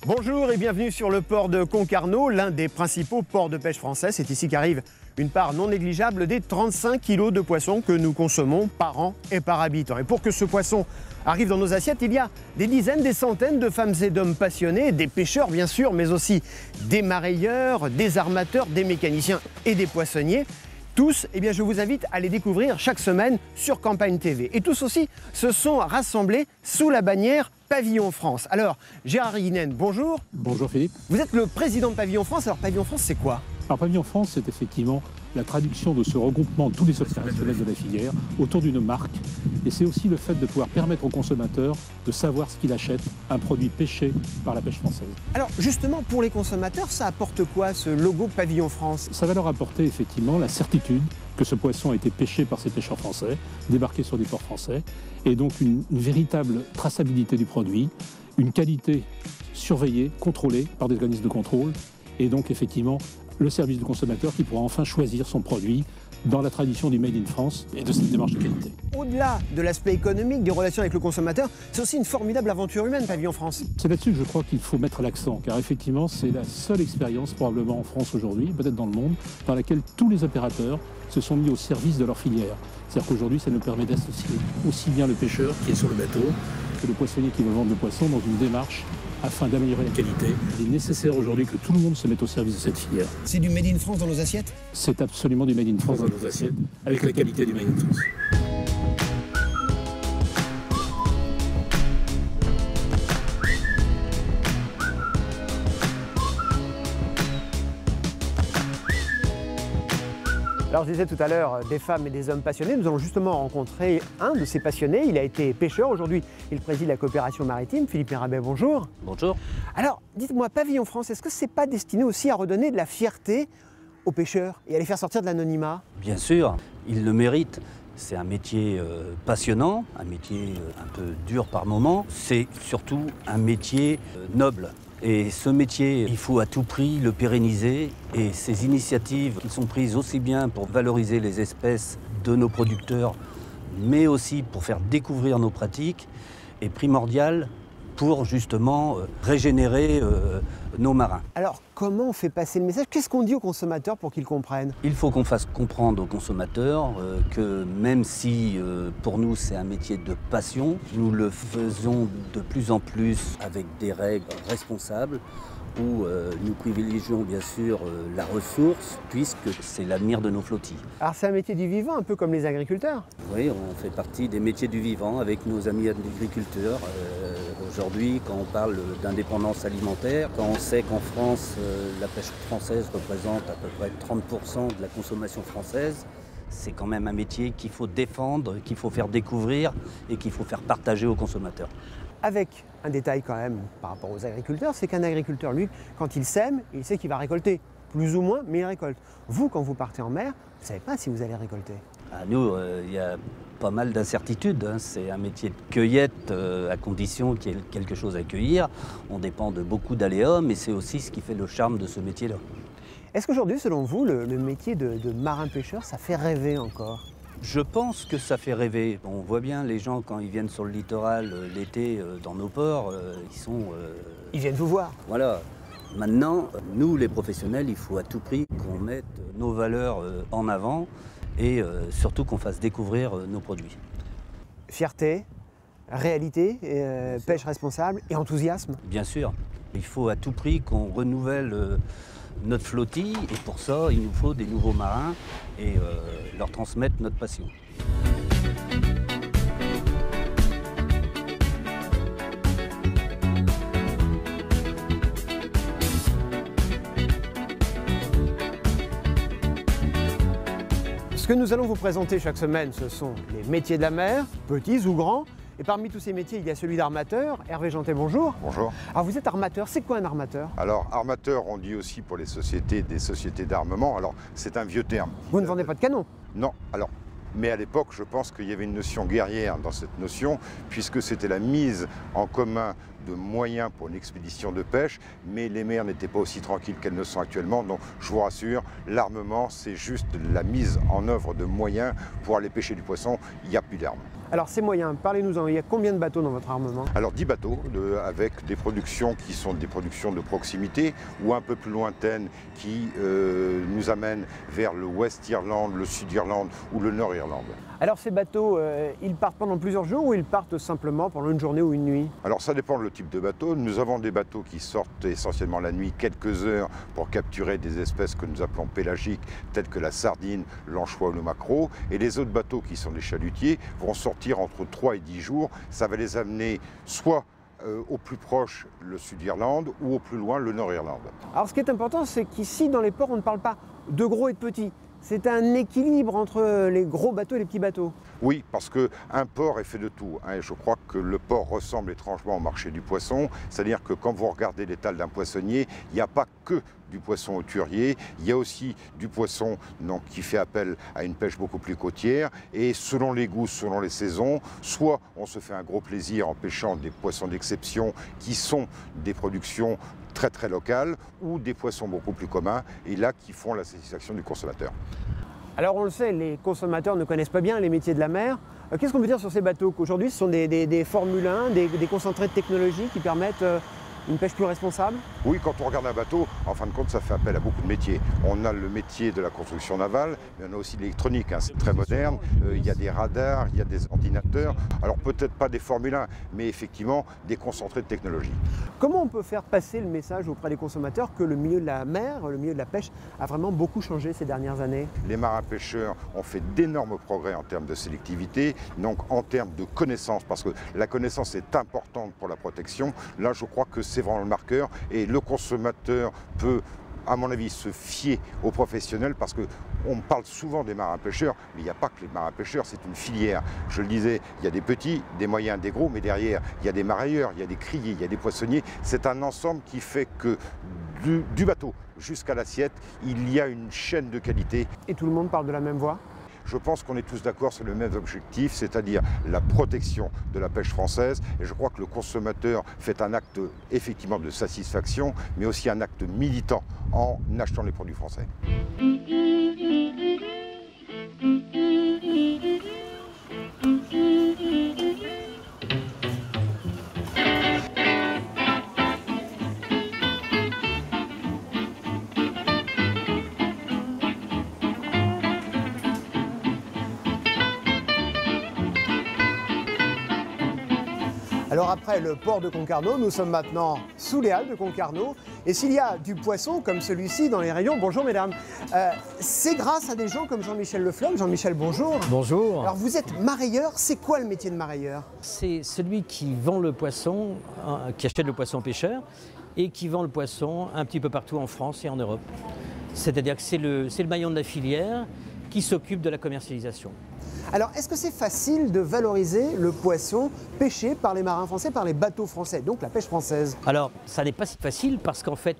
Bonjour et bienvenue sur le port de Concarneau, l'un des principaux ports de pêche français. C'est ici qu'arrive une part non négligeable des 35 kilos de poissons que nous consommons par an et par habitant. Et pour que ce poisson arrive dans nos assiettes, il y a des dizaines, des centaines de femmes et d'hommes passionnés, des pêcheurs bien sûr, mais aussi des marailleurs, des armateurs, des mécaniciens et des poissonniers. Tous, eh bien, je vous invite à les découvrir chaque semaine sur Campagne TV. Et tous aussi se sont rassemblés sous la bannière Pavillon France. Alors, Gérard Guinen, bonjour. Bonjour Philippe. Vous êtes le président de Pavillon France. Alors, Pavillon France, c'est quoi? Alors Pavillon France, c'est effectivement la traduction de ce regroupement de tous les opérationnels de la filière autour d'une marque. Et c'est aussi le fait de pouvoir permettre au consommateur de savoir ce qu'il achète, un produit pêché par la pêche française. Alors, justement, pour les consommateurs, ça apporte quoi, ce logo Pavillon France? Ça va leur apporter effectivement la certitude que ce poisson a été pêché par ces pêcheurs français, débarqué sur des ports français, et donc une véritable traçabilité du produit, une qualité surveillée, contrôlée par des organismes de contrôle, et donc effectivement le service du consommateur qui pourra enfin choisir son produit dans la tradition du Made in France et de cette démarche de qualité. Au-delà de l'aspect économique, des relations avec le consommateur, c'est aussi une formidable aventure humaine, Pavillon France. C'est là-dessus que je crois qu'il faut mettre l'accent, car effectivement c'est la seule expérience probablement en France aujourd'hui, peut-être dans le monde, dans laquelle tous les opérateurs se sont mis au service de leur filière. C'est-à-dire qu'aujourd'hui ça nous permet d'associer aussi bien le pêcheur qui est sur le bateau que le poissonnier qui veut vendre le poisson dans une démarche afin d'améliorer la qualité. Il est nécessaire aujourd'hui que tout le monde se mette au service de cette filière. C'est du Made in France dans nos assiettes? C'est absolument du Made in France dans nos assiettes, avec la qualité du Made in France. Alors je disais tout à l'heure, des femmes et des hommes passionnés. Nous allons justement rencontrer un de ces passionnés. Il a été pêcheur. Aujourd'hui, il préside la coopération maritime. Philippe Mirabet, bonjour. Bonjour. Alors, dites-moi, Pavillon France, est-ce que c'est pas destiné aussi à redonner de la fierté aux pêcheurs et à les faire sortir de l'anonymat? Bien sûr, ils le méritent. C'est un métier passionnant, un métier un peu dur par moments. C'est surtout un métier noble. Et ce métier, il faut à tout prix le pérenniser. Et ces initiatives qui sont prises aussi bien pour valoriser les espèces de nos producteurs, mais aussi pour faire découvrir nos pratiques, est primordiale pour justement régénérer nos marins. Alors, comment on fait passer le message? Qu'est-ce qu'on dit aux consommateurs pour qu'ils comprennent? Il faut qu'on fasse comprendre aux consommateurs que même si pour nous c'est un métier de passion, nous le faisons de plus en plus avec des règles responsables où nous privilégions bien sûr la ressource puisque c'est l'avenir de nos flottilles. Alors c'est un métier du vivant, un peu comme les agriculteurs. Oui, on fait partie des métiers du vivant avec nos amis agriculteurs. Aujourd'hui, quand on parle d'indépendance alimentaire, quand on sait qu'en France, la pêche française représente à peu près 30% de la consommation française, c'est quand même un métier qu'il faut défendre, qu'il faut faire découvrir et qu'il faut faire partager aux consommateurs. Avec un détail quand même par rapport aux agriculteurs, c'est qu'un agriculteur, lui, quand il sème, il sait qu'il va récolter. Plus ou moins, mais il récolte. Vous, quand vous partez en mer, vous ne savez pas si vous allez récolter. À nous, il y a pas mal d'incertitudes. C'est un métier de cueillette à condition qu'il y ait quelque chose à cueillir. On dépend de beaucoup d'aléas, mais c'est aussi ce qui fait le charme de ce métier-là. Est-ce qu'aujourd'hui, selon vous, le métier de marin-pêcheur, ça fait rêver encore? Je pense que ça fait rêver. On voit bien les gens quand ils viennent sur le littoral l'été dans nos ports, ils sont... Ils viennent vous voir. Voilà. Maintenant, nous les professionnels, il faut à tout prix qu'on mette nos valeurs en avant et surtout qu'on fasse découvrir nos produits. Fierté, réalité, pêche responsable et enthousiasme. Bien sûr. Il faut à tout prix qu'on renouvelle notre flottille et pour ça, il nous faut des nouveaux marins et leur transmettre notre passion. Ce que nous allons vous présenter chaque semaine, ce sont les métiers de la mer, petits ou grands. Et parmi tous ces métiers, il y a celui d'armateur. Hervé Jantet, bonjour. Bonjour. Alors vous êtes armateur, c'est quoi un armateur? Alors armateur, on dit aussi pour les sociétés des sociétés d'armement. Alors c'est un vieux terme. Vous ne vendez pas de canon? Non, alors. Mais à l'époque, je pense qu'il y avait une notion guerrière dans cette notion, puisque c'était la mise en commun de moyens pour une expédition de pêche, mais les mers n'étaient pas aussi tranquilles qu'elles ne sont actuellement. Donc je vous rassure, l'armement, c'est juste la mise en œuvre de moyens pour aller pêcher du poisson. Il n'y a plus d'armes. Alors ces moyens, parlez-nous-en, il y a combien de bateaux dans votre armement? Alors 10 bateaux avec des productions qui sont des productions de proximité ou un peu plus lointaines qui nous amènent vers le West Irlande, le Sud Irlande ou le Nord Irlande. Alors ces bateaux, ils partent pendant plusieurs jours ou ils partent simplement pendant une journée ou une nuit? Alors ça dépend le type de bateau. Nous avons des bateaux qui sortent essentiellement la nuit, quelques heures pour capturer des espèces que nous appelons pélagiques, telles que la sardine, l'anchois ou le maquereau. Et les autres bateaux qui sont des chalutiers vont sortir entre 3 et 10 jours. Ça va les amener soit au plus proche le Sud-Irlande ou au plus loin le Nord-Irlande. Alors ce qui est important, c'est qu'ici dans les ports, on ne parle pas de gros et de petits. C'est un équilibre entre les gros bateaux et les petits bateaux. Oui, parce qu'un port est fait de tout. Et je crois que le port ressemble étrangement au marché du poisson. C'est-à-dire que quand vous regardez l'étal d'un poissonnier, il n'y a pas que du poisson hauturier, il y a aussi du poisson qui fait appel à une pêche beaucoup plus côtière. Et selon les goûts, selon les saisons, soit on se fait un gros plaisir en pêchant des poissons d'exception qui sont des productions très très locales ou des poissons beaucoup plus communs et là qui font la satisfaction du consommateur. Alors on le sait, les consommateurs ne connaissent pas bien les métiers de la mer. Qu'est-ce qu'on peut dire sur ces bateaux? Qu'aujourd'hui ce sont des Formule 1, des concentrés de technologie qui permettent une pêche plus responsable? Oui, quand on regarde un bateau, en fin de compte, ça fait appel à beaucoup de métiers. On a le métier de la construction navale, mais on a aussi l'électronique. C'est très moderne. Il y a des radars, il y a des ordinateurs. Alors peut-être pas des Formule 1, mais effectivement des concentrés de technologie. Comment on peut faire passer le message auprès des consommateurs que le milieu de la mer, le milieu de la pêche, a vraiment beaucoup changé ces dernières années? Les marins-pêcheurs ont fait d'énormes progrès en termes de sélectivité, donc en termes de connaissance, parce que la connaissance est importante pour la protection. Là, je crois que c'est vraiment le marqueur et le consommateur peut, à mon avis, se fier aux professionnels parce qu'on parle souvent des marins-pêcheurs, mais il n'y a pas que les marins-pêcheurs, c'est une filière. Je le disais, il y a des petits, des moyens, des gros, mais derrière, il y a des marailleurs, il y a des criers, il y a des poissonniers. C'est un ensemble qui fait que du bateau jusqu'à l'assiette, il y a une chaîne de qualité. Et tout le monde parle de la même voix? Je pense qu'on est tous d'accord sur le même objectif, c'est-à-dire la protection de la pêche française. Et je crois que le consommateur fait un acte effectivement de satisfaction, mais aussi un acte militant en achetant les produits français. Alors après le port de Concarneau, nous sommes maintenant sous les halles de Concarneau. Et s'il y a du poisson comme celui-ci dans les rayons, bonjour mesdames, c'est grâce à des gens comme Jean-Michel Lefloc. Jean-Michel, bonjour. Bonjour. Alors vous êtes marailleur, c'est quoi le métier de marailleur? C'est celui qui vend le poisson, qui achète le poisson pêcheur et qui vend le poisson un petit peu partout en France et en Europe. C'est-à-dire que c'est le maillon de la filière qui s'occupe de la commercialisation. Alors, est-ce que c'est facile de valoriser le poisson pêché par les marins français, par les bateaux français, donc la pêche française? Alors, ça n'est pas si facile parce qu'en fait,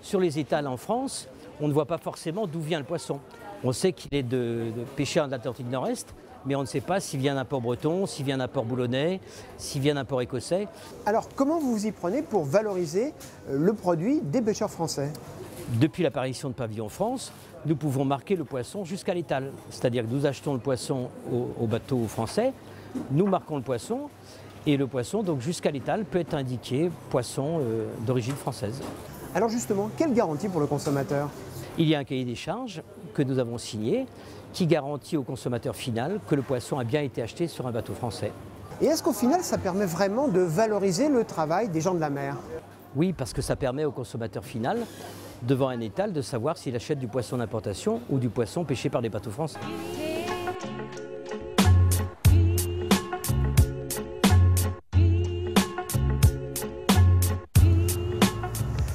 sur les étals en France, on ne voit pas forcément d'où vient le poisson. On sait qu'il est de pêché en Atlantique Nord-Est, mais on ne sait pas s'il vient d'un port breton, s'il vient d'un port boulonnais, s'il vient d'un port écossais. Alors, comment vous vous y prenez pour valoriser le produit des pêcheurs français? Depuis l'apparition de Pavillon France, nous pouvons marquer le poisson jusqu'à l'étal. C'est-à-dire que nous achetons le poisson au bateau français, nous marquons le poisson, et le poisson, donc jusqu'à l'étal, peut être indiqué poisson d'origine française. Alors justement, quelle garantie pour le consommateur? Il y a un cahier des charges que nous avons signé, qui garantit au consommateur final que le poisson a bien été acheté sur un bateau français. Et est-ce qu'au final, ça permet vraiment de valoriser le travail des gens de la mer? Oui, parce que ça permet au consommateur final, devant un étal, de savoir s'il achète du poisson d'importation ou du poisson pêché par des bateaux français.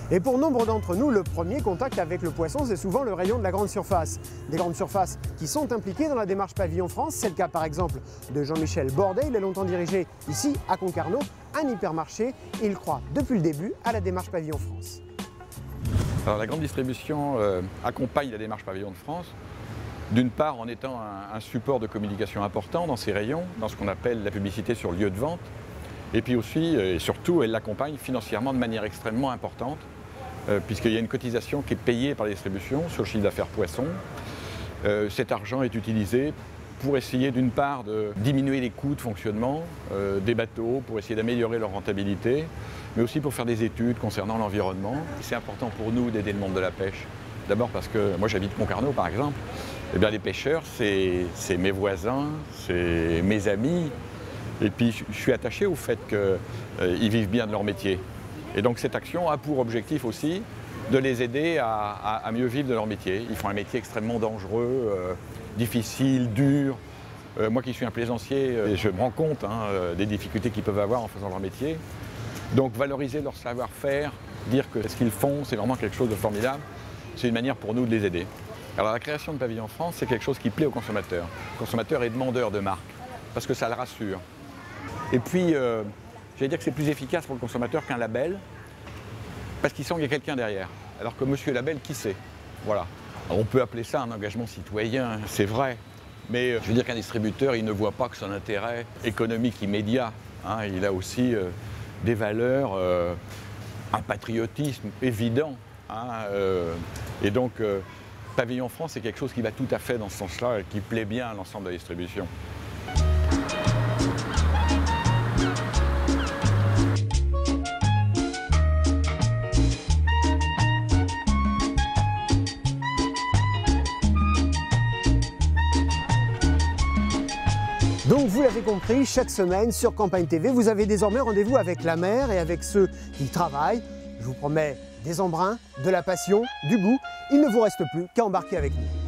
Et pour nombre d'entre nous, le premier contact avec le poisson, c'est souvent le rayon de la grande surface. Des grandes surfaces qui sont impliquées dans la démarche Pavillon France. C'est le cas par exemple de Jean-Michel Bordet. Il a longtemps dirigé ici, à Concarneau, un hypermarché. Et il croit depuis le début à la démarche Pavillon France. Alors, la grande distribution accompagne la démarche Pavillon de France, d'une part en étant un support de communication important dans ses rayons, dans ce qu'on appelle la publicité sur lieu de vente, et puis aussi, et surtout, elle l'accompagne financièrement de manière extrêmement importante, puisqu'il y a une cotisation qui est payée par la distribution sur le chiffre d'affaires poisson. Cet argent est utilisé pour essayer d'une part de diminuer les coûts de fonctionnement des bateaux, pour essayer d'améliorer leur rentabilité, mais aussi pour faire des études concernant l'environnement. C'est important pour nous d'aider le monde de la pêche. D'abord parce que moi j'habite Concarneau par exemple, eh bien les pêcheurs c'est mes voisins, c'est mes amis, et puis je suis attaché au fait qu'ils vivent bien de leur métier. Et donc cette action a pour objectif aussi de les aider à mieux vivre de leur métier. Ils font un métier extrêmement dangereux, difficile, dur. Moi qui suis un plaisancier, je me rends compte des difficultés qu'ils peuvent avoir en faisant leur métier. Donc valoriser leur savoir-faire, dire que ce qu'ils font, c'est vraiment quelque chose de formidable, c'est une manière pour nous de les aider. Alors la création de Pavillon France, c'est quelque chose qui plaît aux consommateurs. Le consommateur est demandeur de marque, parce que ça le rassure. Et puis, j'allais dire que c'est plus efficace pour le consommateur qu'un label, parce qu'il sent qu'il y a quelqu'un derrière. Alors que Monsieur Label, qui sait? Voilà. Alors, on peut appeler ça un engagement citoyen, c'est vrai. Mais je veux dire qu'un distributeur, il ne voit pas que son intérêt économique immédiat. Il a aussi des valeurs, un patriotisme évident. Et donc, Pavillon France, c'est quelque chose qui va tout à fait dans ce sens-là et qui plaît bien à l'ensemble de la distribution. Donc vous l'avez compris, chaque semaine sur Campagne TV, vous avez désormais rendez-vous avec la mer et avec ceux qui y travaillent. Je vous promets des embruns, de la passion, du goût. Il ne vous reste plus qu'à embarquer avec nous.